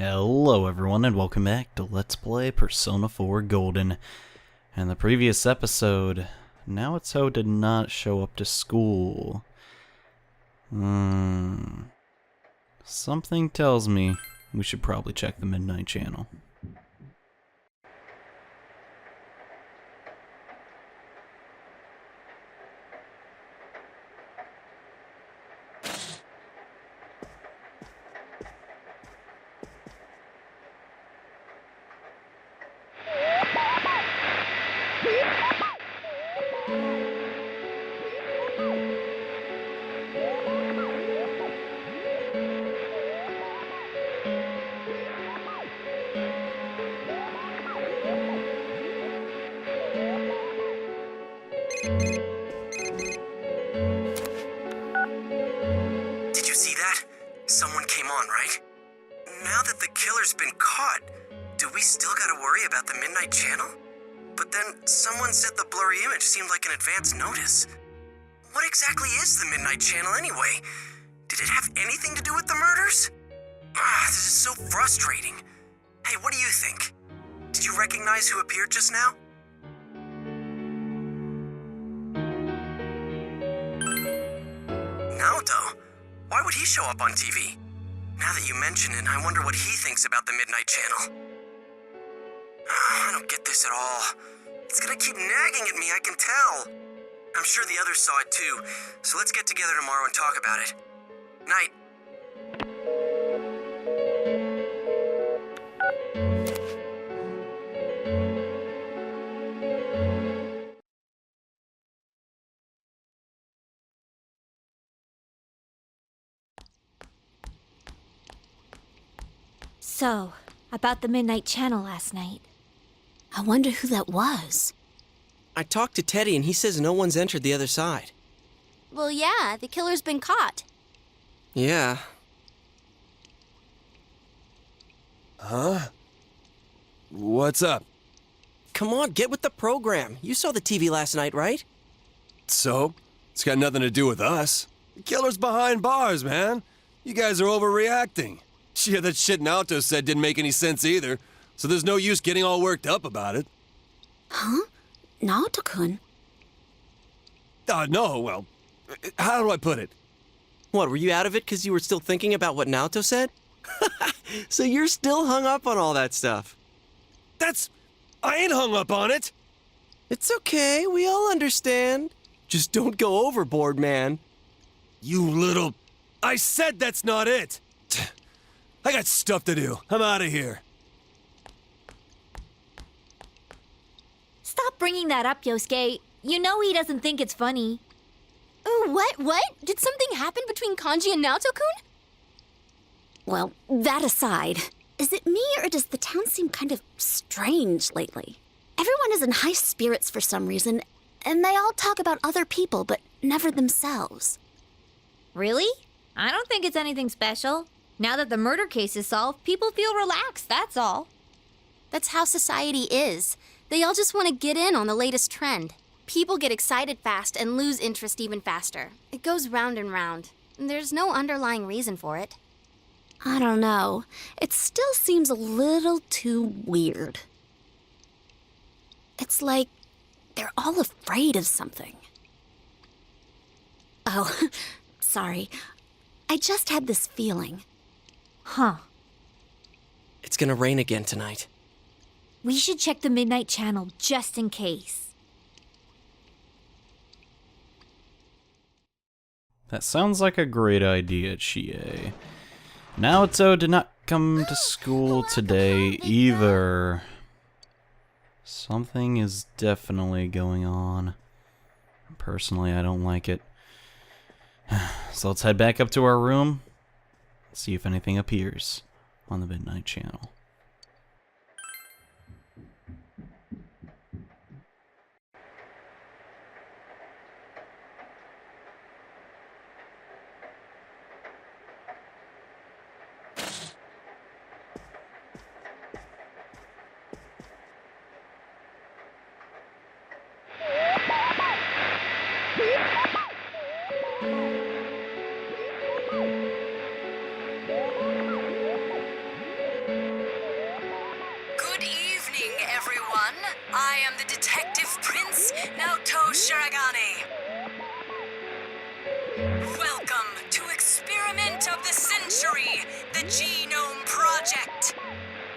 Hello everyone and welcome back to Let's Play Persona 4 Golden. In the previous episode, Naoto did not show up to school. Something tells me we should probably check the Midnight Channel. Did you see that? Someone came on, right? Now that the killer's been caught, do we still gotta worry about the Midnight Channel? But then someone said the blurry image seemed like an advance notice. What exactly is the Midnight Channel anyway? Did it have anything to do with the murders? This is so frustrating. Hey, what do you think? Did you recognize who appeared just now? Naoto? Why would he show up on TV? Now that you mention it, I wonder what he thinks about the Midnight Channel. I don't get this at all. It's gonna keep nagging at me, I can tell. I'm sure the others saw it too, so let's get together tomorrow and talk about it. Night. So, about the Midnight Channel last night. I wonder who that was. I talked to Teddy and he says no one's entered the other side. Well, yeah, the killer's been caught. Yeah. Huh? What's up? Come on, get with the program. You saw the TV last night, right? So? It's got nothing to do with us. The killer's behind bars, man. You guys are overreacting. Yeah, that shit Naoto said didn't make any sense either, so there's no use getting all worked up about it. Huh? Naoto-kun? No, well, how do I put it? What, were you out of it because you were still thinking about what Naoto said? So you're still hung up on all that stuff. I ain't hung up on it! It's okay, we all understand. Just don't go overboard, man. You little... I said that's not it! I got stuff to do. I'm out of here. Stop bringing that up, Yosuke. You know he doesn't think it's funny. Oh, what? Did something happen between Kanji and Naoto-kun? Well, that aside, is it me or does the town seem kind of strange lately? Everyone is in high spirits for some reason, and they all talk about other people, but never themselves. Really? I don't think it's anything special. Now that the murder case is solved, people feel relaxed, that's all. That's how society is. They all just want to get in on the latest trend. People get excited fast and lose interest even faster. It goes round and round. There's no underlying reason for it. I don't know. It still seems a little too weird. It's like they're all afraid of something. Oh, sorry. I just had this feeling. Huh. It's gonna rain again tonight. We should check the Midnight Channel just in case. That sounds like a great idea, Chie. Naoto did not come to school today either. Something is definitely going on. Personally, I don't like it. So let's head back up to our room, see if anything appears on the Midnight Channel. everyone. I am the Detective Prince, Naoto Shiragane. Welcome to Experiment of the Century, the Genome Project.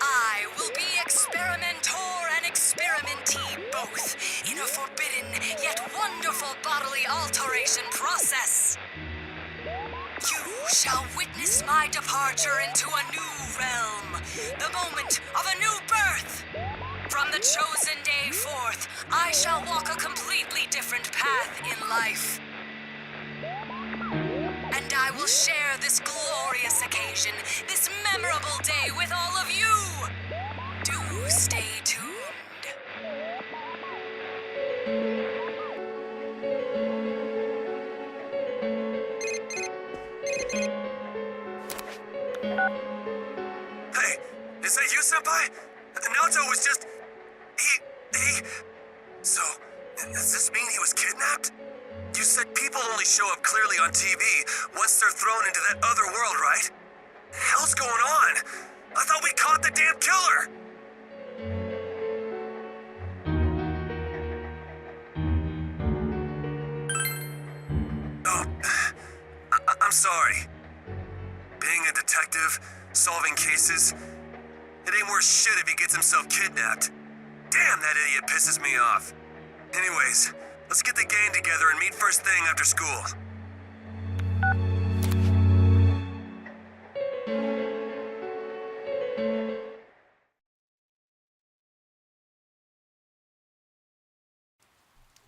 I will be experimentor and experimentee both in a forbidden yet wonderful bodily alteration process. You shall witness my departure into a new realm, the moment of a new birth. From the chosen day forth, I shall walk a completely different path in life. And I will share this glorious occasion, this memorable day with all of you. Do stay tuned. Hey, is that you, Senpai? Naoto was just... He... So, does this mean he was kidnapped? You said people only show up clearly on TV once they're thrown into that other world, right? The hell's going on? I thought we caught the damn killer! Oh, I'm sorry. Being a detective, solving cases, it ain't worth shit if he gets himself kidnapped. Damn, that idiot pisses me off. Anyways, let's get the gang together and meet first thing after school.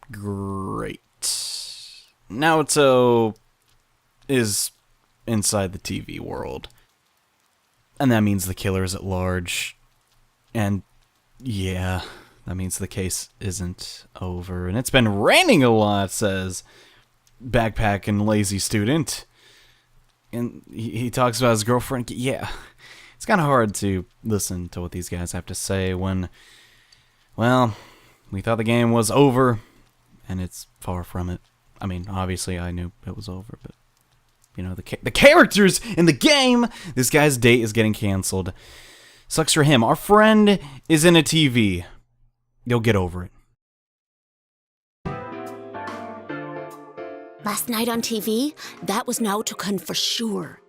Great. Naoto is inside the TV world. And that means the killer is at large. And yeah, that means the case isn't over. And it's been raining a lot, says Backpack and Lazy Student. And he talks about his girlfriend. Yeah, it's kind of hard to listen to what these guys have to say when, well, we thought the game was over. And it's far from it. I mean, obviously I knew it was over, but you know, the characters in the game, this guy's date is getting canceled. Sucks for him. Our friend is in a TV. You'll get over it. Last night on TV, that was Naoto-kun for sure.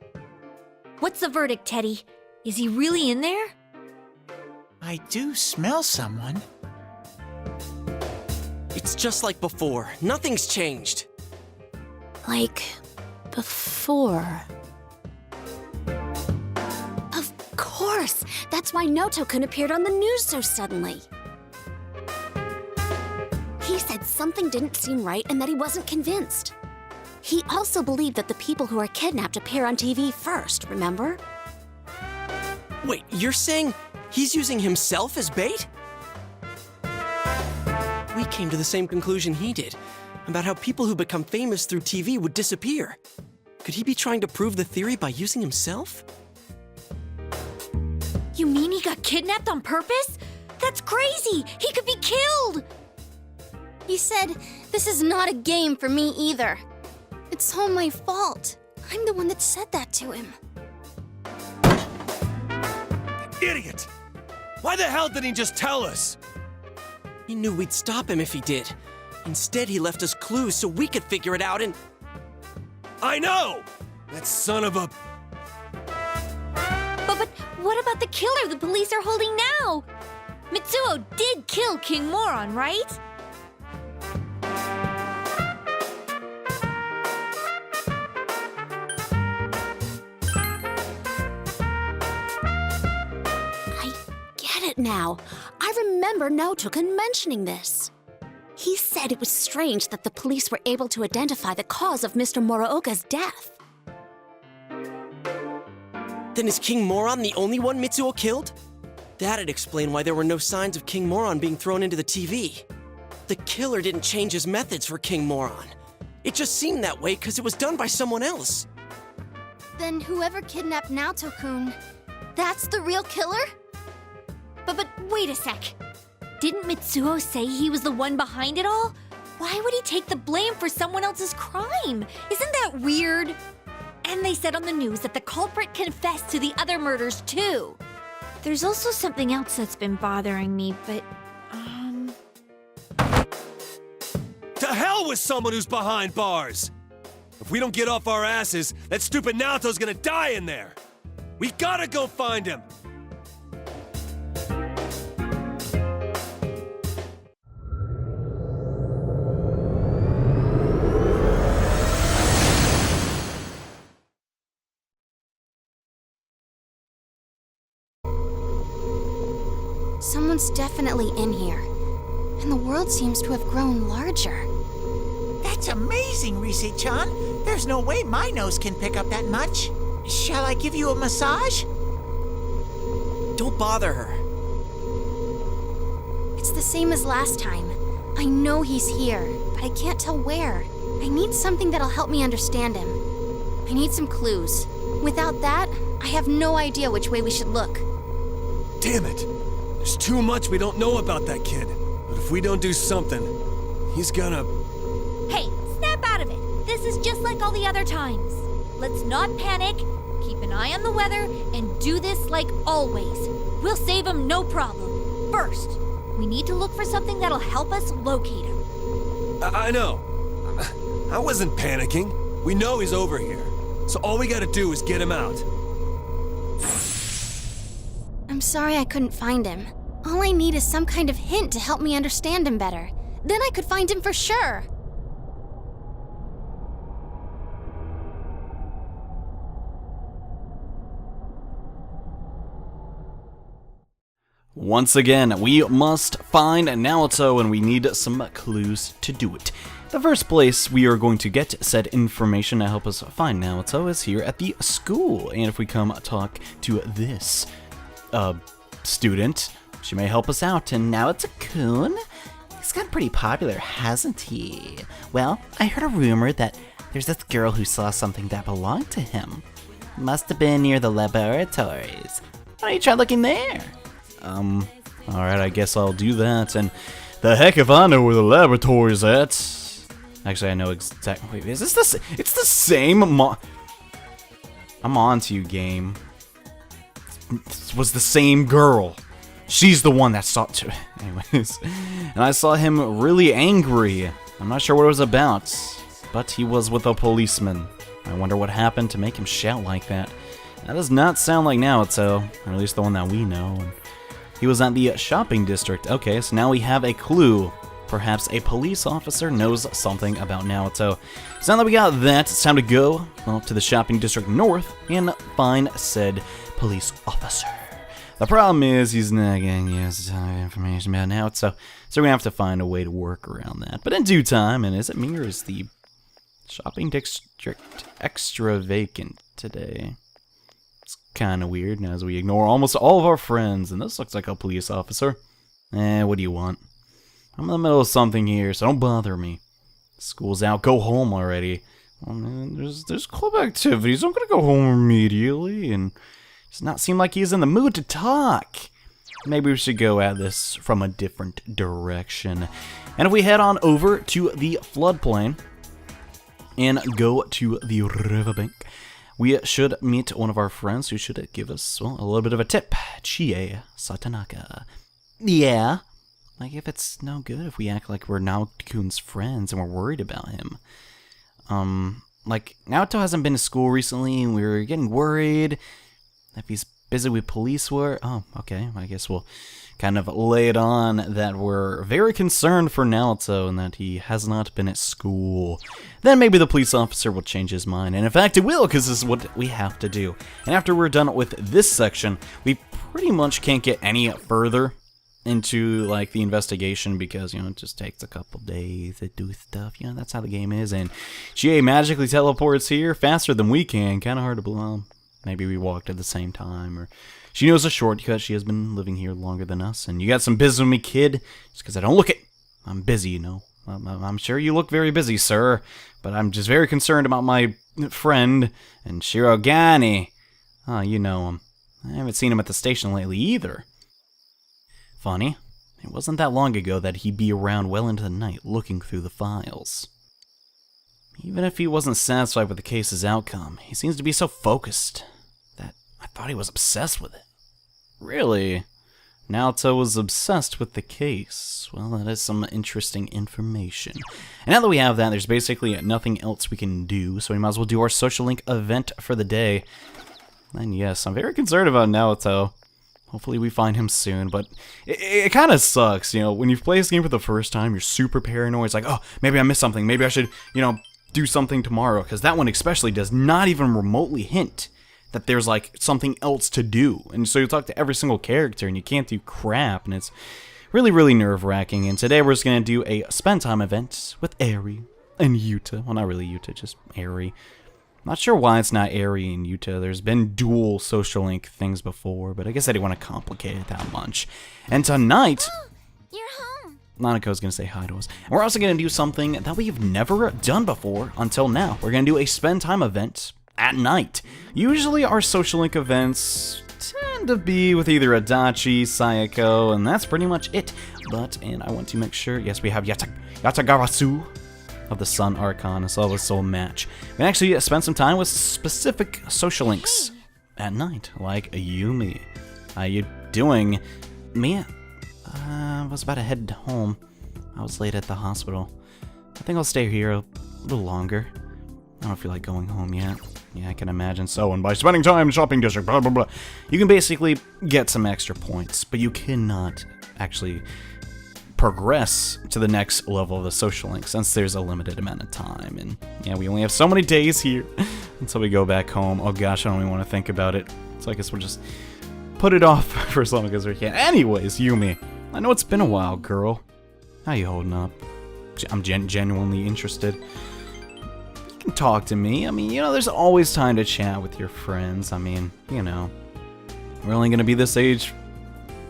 What's the verdict, Teddy? Is he really in there? I do smell someone. It's just like before. Nothing's changed. Like, before. Of course! That's why Naoto-kun appeared on the news so suddenly. He said something didn't seem right and that he wasn't convinced. He also believed that the people who are kidnapped appear on TV first, remember? Wait, you're saying he's using himself as bait? We came to the same conclusion he did, about how people who become famous through TV would disappear. Could he be trying to prove the theory by using himself? You mean he got kidnapped on purpose? That's crazy! He could be killed! He said, "This is not a game for me either. It's all my fault. I'm the one that said that to him." Idiot! Why the hell didn't he just tell us? He knew we'd stop him if he did. Instead, he left us clues so we could figure it out and... I know! That son of a... But what about the killer the police are holding now? Mitsuo did kill King Moron, right? Now, I remember Naoto-kun mentioning this. He said it was strange that the police were able to identify the cause of Mr. Moroka's death. Then is King Moron the only one Mitsuo killed? That'd explain why there were no signs of King Moron being thrown into the TV. The killer didn't change his methods for King Moron. It just seemed that way because it was done by someone else. Then whoever kidnapped Naoto-kun, that's the real killer? But wait a sec. Didn't Mitsuo say he was the one behind it all? Why would he take the blame for someone else's crime? Isn't that weird? And they said on the news that the culprit confessed to the other murders too. There's also something else that's been bothering me, but To hell with someone who's behind bars! If we don't get off our asses, that stupid Naoto's gonna die in there! We gotta go find him! Someone's definitely in here. And the world seems to have grown larger. That's amazing, Rise-chan. There's no way my nose can pick up that much. Shall I give you a massage? Don't bother her. It's the same as last time. I know he's here, but I can't tell where. I need something that'll help me understand him. I need some clues. Without that, I have no idea which way we should look. Damn it! There's too much we don't know about that kid. But if we don't do something, he's gonna... Hey, snap out of it. This is just like all the other times. Let's not panic, keep an eye on the weather, and do this like always. We'll save him no problem. First, we need to look for something that'll help us locate him. I know. I wasn't panicking. We know he's over here. So all we gotta do is get him out. I'm sorry I couldn't find him. All I need is some kind of hint to help me understand him better. Then I could find him for sure. Once again, we must find Naoto, and we need some clues to do it. The first place we are going to get said information to help us find Naoto is here at the school. And if we come talk to this student, she may help us out. And Naoto-kun? He's gotten pretty popular, hasn't he? Well, I heard a rumor that there's this girl who saw something that belonged to him. Must have been near the laboratories. Why don't you try looking there? Alright, I guess I'll do that. And the heck if I know where the laboratory's at. Actually, I know exactly. Wait, is this the it's the same I'm on to you, game. This was the same girl. She's the one that saw to. Anyways, and I saw him really angry. I'm not sure what it was about, but he was with a policeman. I wonder what happened to make him shout like that. That does not sound like Naoto, or at least the one that we know. He was at the shopping district. Okay, so now we have a clue. Perhaps a police officer knows something about Naoto. So now that we got that, it's time to go to the shopping district north and find said police officer. The problem is he's not getting us information about Naoto, so we're gonna have to find a way to work around that. But in due time, and is it me or is the shopping district extra vacant today? It's kind of weird as we ignore almost all of our friends, and this looks like a police officer. What do you want? I'm in the middle of something here, so don't bother me. School's out, go home already. Oh man, there's club activities. I'm gonna go home immediately, and does not seem like he's in the mood to talk. Maybe we should go at this from a different direction. And if we head on over to the floodplain and go to the riverbank, we should meet one of our friends who should give us, well, a little bit of a tip. Chie Satanaka. Yeah? Like, if it's no good if we act like we're Naoto-kun's friends and we're worried about him. Like, Naoto hasn't been to school recently and we're getting worried if he's busy with police work. Oh, okay. I guess we'll kind of lay it on that we're very concerned for Naoto and that he has not been at school. Then maybe the police officer will change his mind. And in fact, it will, because this is what we have to do. And after we're done with this section, we pretty much can't get any further into like the investigation because, you know, it just takes a couple days to do stuff. You know, that's how the game is. And GA magically teleports here faster than we can. Kind of hard to believe. Maybe we walked at the same time, or she knows a shortcut. She has been living here longer than us. And you got some business with me, kid? Just because I don't look it. I'm busy, you know. I'm sure you look very busy, sir. But I'm just very concerned about my friend and Shirogane. Oh, you know him. I haven't seen him at the station lately either. Funny, it wasn't that long ago that he'd be around well into the night looking through the files. Even if he wasn't satisfied with the case's outcome, he seems to be so focused that I thought he was obsessed with it. Really? Naoto was obsessed with the case. Well, that is some interesting information. And now that we have that, there's basically nothing else we can do, so we might as well do our social link event for the day. And yes, I'm very concerned about Naoto. Hopefully we find him soon, but it kind of sucks, you know, when you play this game for the first time, you're super paranoid. It's like, oh, maybe I missed something. Maybe I should, you know, do something tomorrow, because that one especially does not even remotely hint that there's like something else to do. And so you talk to every single character and you can't do crap, and it's really, really nerve-wracking. And today we're just going to do a spend time event with Eri and Yuta. Well, not really Yuta, just Eri. Not sure why it's not Eri and Yuta. There's been dual social link things before, but I guess I didn't want to complicate it that much. And tonight, You're home. Nanako's going to say hi to us. And we're also going to do something that we've never done before until now. We're going to do a spend time event at night. Usually our social link events tend to be with either Adachi, Sayako, and that's pretty much it. But, and I want to make sure, yes, we have Yatagarasu of the Sun Archon, as well as Soul Match. We can actually spend some time with specific social links at night, like Yumi. How you doing? Me? I was about to head home. I was late at the hospital. I think I'll stay here a little longer. I don't feel like going home yet. Yeah, I can imagine so. And by spending time in shopping district, blah, blah, blah, you can basically get some extra points, but you cannot actually progress to the next level of the social link since there's a limited amount of time. And yeah, we only have so many days here until we go back home. Oh gosh, I don't even want to think about it. So I guess we'll just put it off for as long as we can. Anyways, Yumi, I know it's been a while, girl. How you holding up? I'm genuinely interested. You can talk to me. I mean, you know, there's always time to chat with your friends. I mean, you know, we're only going to be this age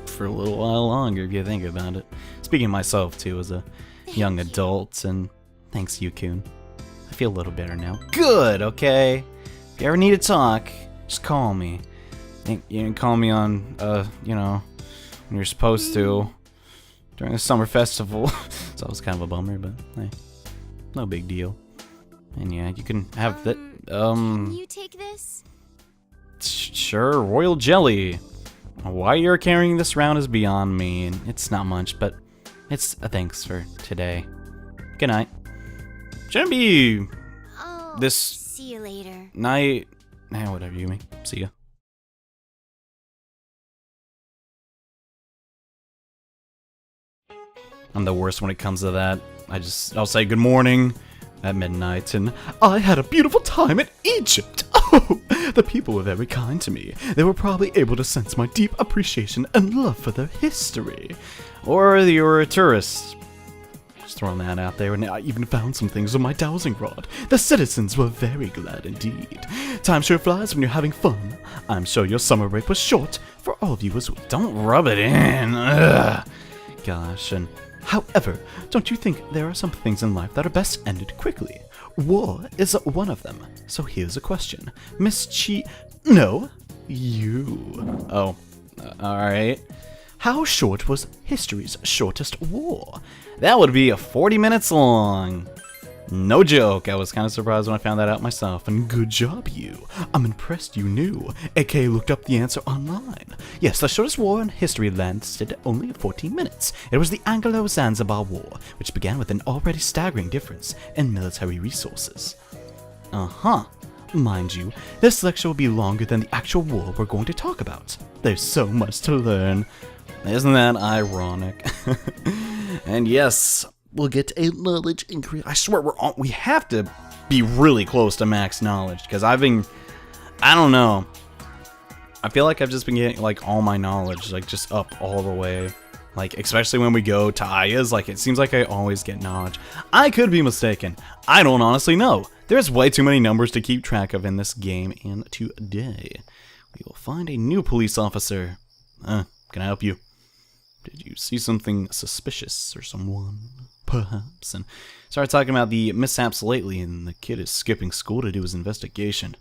for a little while longer if you think about it. Speaking of myself, too, as a young adult, and thanks, Yukun. I feel a little better now. Good, okay? If you ever need to talk, just call me. You can call me on, you know, when you're supposed to, during the summer festival. It's always kind of a bummer, but hey, no big deal. And yeah, you can have that, Can you take this? Sure, royal jelly. Why you're carrying this around is beyond me, and it's not much, but it's a thanks for today. Good night. Shouldn't be Oh, this see you later. night. Nah, whatever, Yumi. See ya. I'm the worst when it comes to that. I'll say good morning at midnight, and I had a beautiful time in Egypt. Oh, the people were very kind to me. They were probably able to sense my deep appreciation and love for their history. Or you were a tourist. Just throwing that out there, and I even found some things on my dowsing rod. The citizens were very glad indeed. Time sure flies when you're having fun. I'm sure your summer break was short for all of you as well. Don't rub it in. Ugh. Gosh, and however, don't you think there are some things in life that are best ended quickly? War is one of them. So here's a question. Miss No, you. Oh, alright. How short was history's shortest war? That would be 40 minutes long. No joke, I was kind of surprised when I found that out myself, and good job you. I'm impressed you knew. AK looked up the answer online. Yes, the shortest war in history lasted only 14 minutes. It was the Anglo-Zanzibar War, which began with an already staggering difference in military resources. Uh-huh. Mind you, this lecture will be longer than the actual war we're going to talk about. There's so much to learn. Isn't that ironic? And yes, we'll get a knowledge increase. I swear we have to be really close to max knowledge, because I don't know. I feel like I've just been getting like all my knowledge like just up all the way. Like especially when we go to Aya's, like it seems like I always get knowledge. I could be mistaken. I don't honestly know. There's way too many numbers to keep track of in this game, and today we will find a new police officer. Can I help you? Did you see something suspicious or someone? Perhaps. And start talking about the mishaps lately, and the kid is skipping school to do his investigation.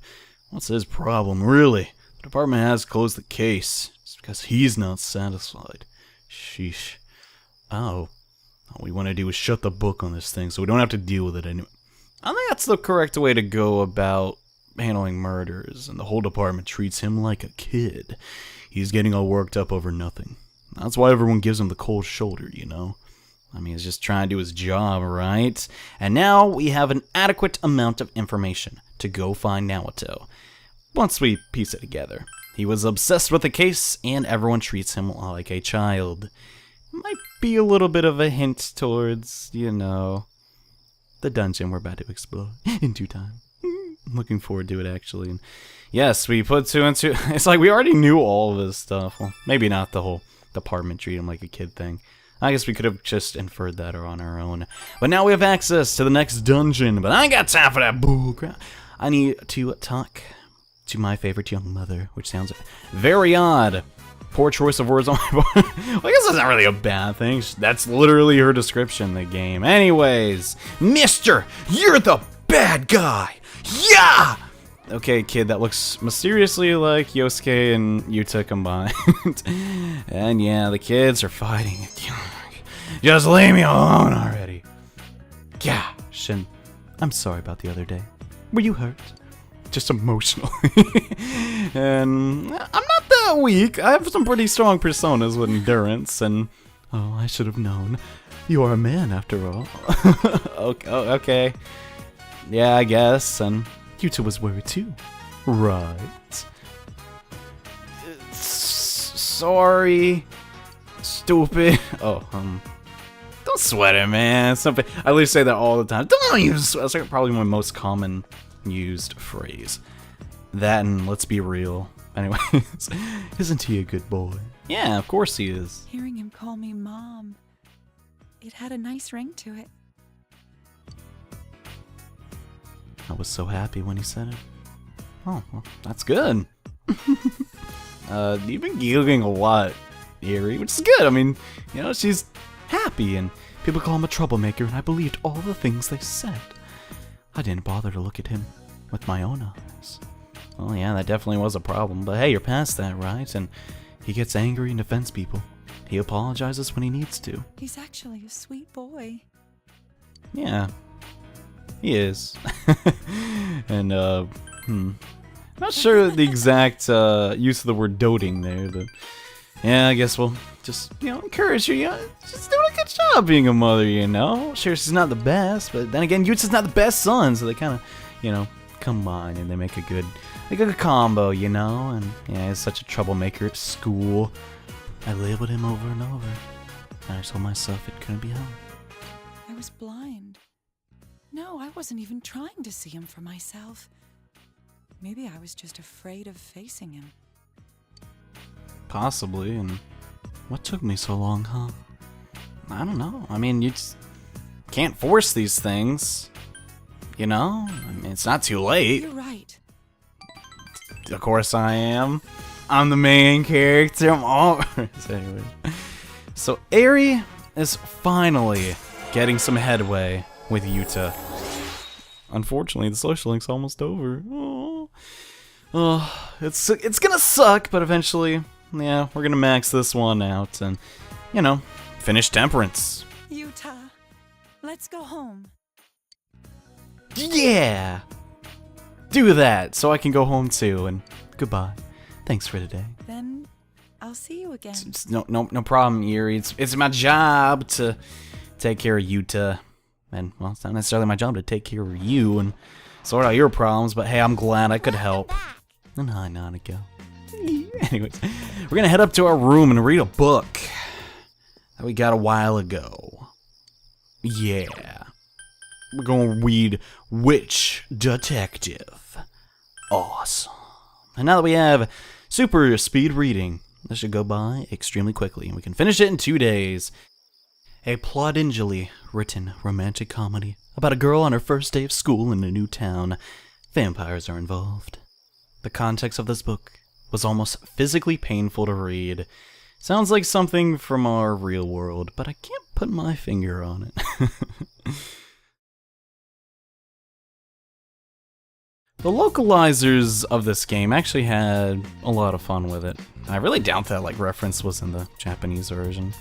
What's his problem, really? The department has closed the case. It's because he's not satisfied. Sheesh. Oh. All we want to do is shut the book on this thing so we don't have to deal with it anymore. I think that's the correct way to go about handling murders, and the whole department treats him like a kid. He's getting all worked up over nothing. That's why everyone gives him the cold shoulder, you know? I mean, he's just trying to do his job, right? And now we have an adequate amount of information to go find Naoto. Once we piece it together. He was obsessed with the case, and everyone treats him like a child. Might be a little bit of a hint towards, you know, the dungeon we're about to explore in due time. I'm looking forward to it, actually. And yes, we put two and two. It's like we already knew all of this stuff. Well, maybe not the whole department treat him like a kid thing. I guess we could have just inferred that on our own. But now we have access to the next dungeon. But I ain't got time for that bullcrap. I need to talk to my favorite young mother, which sounds very odd. Poor choice of words on my part. Well, I guess that's not really a bad thing. That's literally her description in the game. Anyways, Mister, you're the bad guy. Yeah! Okay, kid, that looks mysteriously like Yosuke and Yuta combined. And yeah, the kids are fighting. Just leave me alone already. Gosh, and I'm sorry about the other day. Were you hurt? Just emotionally. And I'm not that weak. I have some pretty strong personas with endurance, and oh, I should have known. You are a man after all. Okay. Yeah, I guess, and Yuta was worried too. Right. Sorry. Stupid. Oh, don't sweat it, man. Something I at least say that all the time. Don't use sweat. That's like probably my most common used phrase. That and let's be real. Anyways, isn't he a good boy? Yeah, of course he is. Hearing him call me Mom, it had a nice ring to it. I was so happy when he said it. Oh, well, that's good. You've been giggling a lot, Eerie, which is good. I mean, you know, she's happy, and people call him a troublemaker, and I believed all the things they said. I didn't bother to look at him with my own eyes. Well, yeah, that definitely was a problem, but hey, you're past that, right? And he gets angry and defends people. He apologizes when he needs to. He's actually a sweet boy. Yeah, he is. And, not sure the exact use of the word doting there, but yeah, I guess we'll just, you know, encourage her. You know, she's doing a good job being a mother, you know. Sure, she's not the best, but then again, Yuta's not the best son, so they kind of, you know, combine and they make a good combo, you know. And yeah, he's such a troublemaker at school. I labeled him over and over, and I told myself it couldn't be helped. I was blind. No, I wasn't even trying to see him for myself. Maybe I was just afraid of facing him. Possibly, and what took me so long, huh? I don't know. I mean, you just can't force these things, you know? I mean, it's not too late. You're right. Of course I am. I'm the main character. I'm all... So anyway. So Eri is finally getting some headway with Yuta. Unfortunately, the social link's almost over. Oh, it's gonna suck, but eventually, yeah, we're gonna max this one out and, you know, finish Temperance. Yuta, let's go home. Yeah! Do that, so I can go home too, and goodbye. Thanks for today. Then I'll see you again. It's no problem, Yuri. It's my job to take care of Yuta. And, well, it's not necessarily my job to take care of you and sort out your problems, but hey, I'm glad I could help. And hi, Nanako. Anyways, we're gonna head up to our room and read a book that we got a while ago. Yeah. We're gonna read Witch Detective. Awesome. And now that we have super speed reading, this should go by extremely quickly, and we can finish it in 2 days. A ploddingly written romantic comedy about a girl on her first day of school in a new town. Vampires are involved. The context of this book was almost physically painful to read. Sounds like something from our real world, but I can't put my finger on it. The localizers of this game actually had a lot of fun with it. I really doubt that reference was in the Japanese version.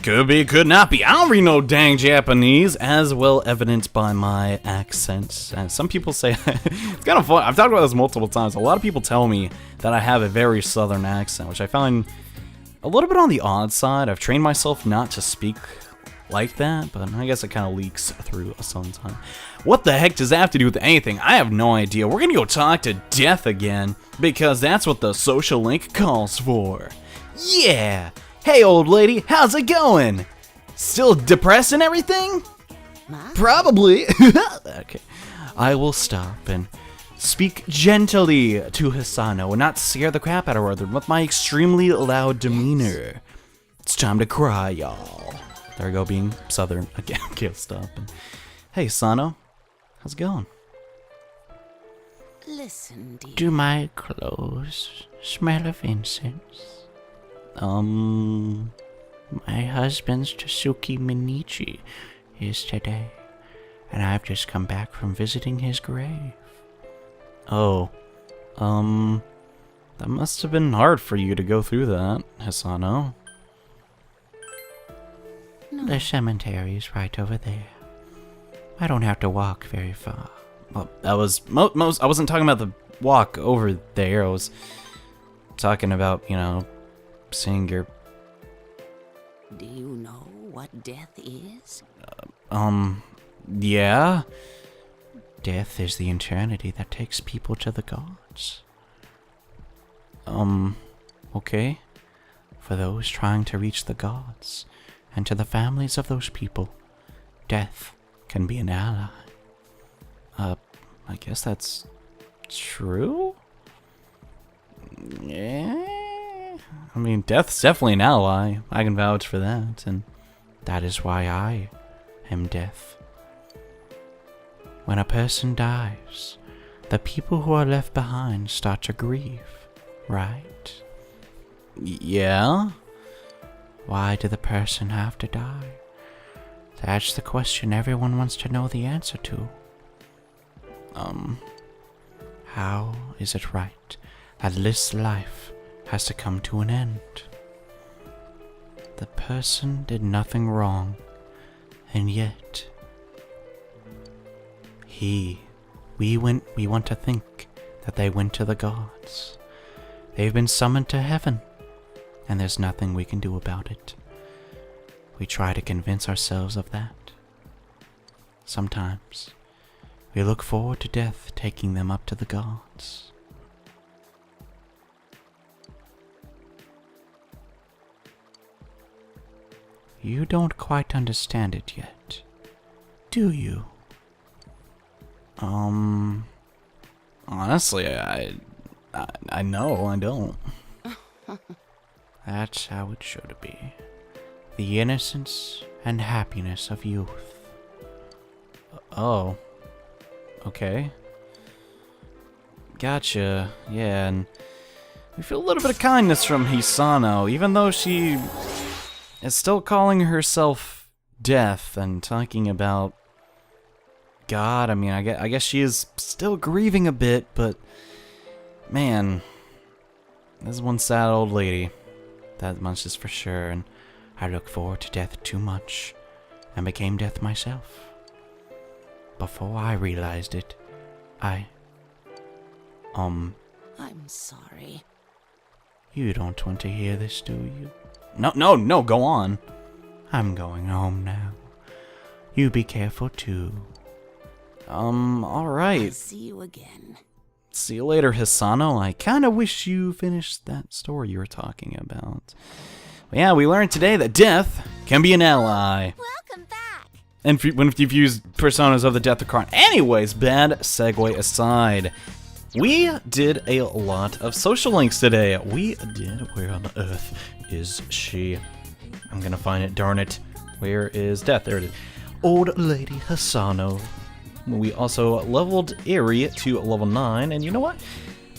Could be, could not be. I don't read no dang Japanese, as well evident by my accent. And some people say, it's kind of fun. I've talked about this multiple times. A lot of people tell me that I have a very southern accent, which I find a little bit on the odd side. I've trained myself not to speak like that, but I guess it kind of leaks through sometimes. What the heck does that have to do with anything? I have no idea. We're gonna go talk to Death again, because that's what the social link calls for. Yeah! Hey, old lady, how's it going? Still depressed and everything? Probably. Okay. I will stop and speak gently to Hisano and not scare the crap out of her with my extremely loud demeanor. It's time to cry, y'all. There we go, being southern again. Can't stop. Hey, Hisano. How's it going? Listen, dear. Do my clothes smell of incense? My husband's Tasuki Minichi is today, and I've just come back from visiting his grave. Oh, that must have been hard for you to go through that, Hisano. No. The cemetery is right over there. I don't have to walk very far. Well, that was most. I wasn't talking about the walk over there. I was talking about, you know, seeing your. Do you know what death is? Yeah. Death is the eternity that takes people to the gods. Okay. For those trying to reach the gods, and to the families of those people, death can be an ally. I guess that's true? Yeah. I mean, death's definitely an ally. I can vouch for that, and that is why I am death. When a person dies, the people who are left behind start to grieve, right? Yeah? Why did the person have to die? That's the question everyone wants to know the answer to. How is it right that this life has to come to an end? The person did nothing wrong, and yet we want to think that they went to the gods. They've been summoned to heaven, and there's nothing we can do about it. We try to convince ourselves of that. Sometimes we look forward to death taking them up to the gods. You don't quite understand it yet, do you? Honestly, I know I don't. That's how it should be. The innocence and happiness of youth. Oh. Okay. Gotcha. Yeah, and we feel a little bit of kindness from Hisano, even though she is still calling herself Death and talking about God. I mean, I guess she is still grieving a bit, but man, this is one sad old lady. That much is for sure, and I look forward to death too much, and became death myself. Before I realized it, I'm sorry. You don't want to hear this, do you? No, go on. I'm going home now. You be careful too. Alright. I'll see you again. See you later, Hisano. I kinda wish you finished that story you were talking about. But yeah, we learned today that death can be an ally. Welcome back. And when you've used personas of the Death Card. Anyways, bad segue aside. We did a lot of social links today. We did. Where on earth is she? I'm gonna find it, darn it. Where is Death? There it is. Old Lady Hisano. We also leveled Eri to level 9, and you know what?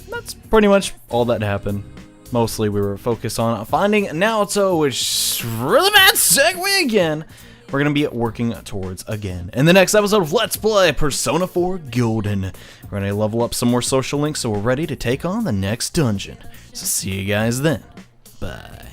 That's pretty much all that happened. Mostly we were focused on finding Naoto, which really bad segue again. We're going to be working towards again in the next episode of Let's Play Persona 4 Golden. We're going to level up some more social links, so we're ready to take on the next dungeon. So see you guys then. Bye.